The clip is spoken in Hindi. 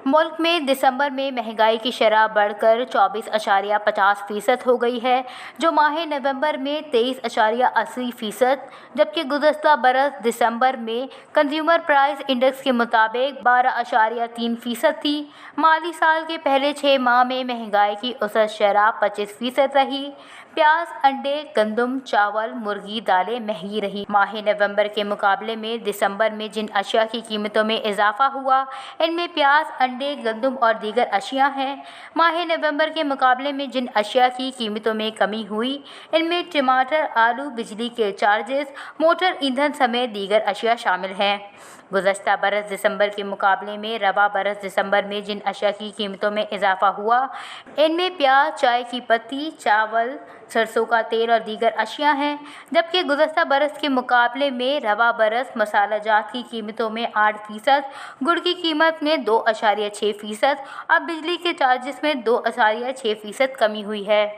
मुल्क में दिसंबर में महंगाई की शरह बढ़कर 24.50% हो गई है, जो माह नवंबर में 23.80%, जबकि गुज़श्ता बरस दिसंबर में कंज्यूमर प्राइस इंडेक्स के मुताबिक 12.3% थी। माली साल के पहले 6 माह में महंगाई की औसत शरह 25% रही। प्याज, अंडे, गंदम, चावल, मुर्गी, दालें महंगी रही। माह नवंबर के मुकाबले में दिसंबर में जिन अशिया की कीमतों में इजाफा हुआ, इनमें प्याज, अंडे, गंदम और दीगर अशिया हैं। माह नवंबर के मुकाबले में जिन अशिया की कीमतों में कमी हुई, इनमें टमाटर, आलू, बिजली के चार्जेस, मोटर ईंधन समेत दीगर अशिया शामिल हैं। गुज़श्ता बरस दिसंबर के मुकाबले में रवा बरस दिसंबर में जिन अशिया की कीमतों में इजाफा हुआ, इनमें प्याज, चाय की पत्ती, चावल, सरसों का तेल और दीगर अशिया हैं, जबकि गुज़श्ता बरस के मुकाबले में रवा बरस मसाला जात की कीमतों में 8%, गुड़ की कीमत में 2.6% और बिजली के चार्जेस में 2.6% कमी हुई है।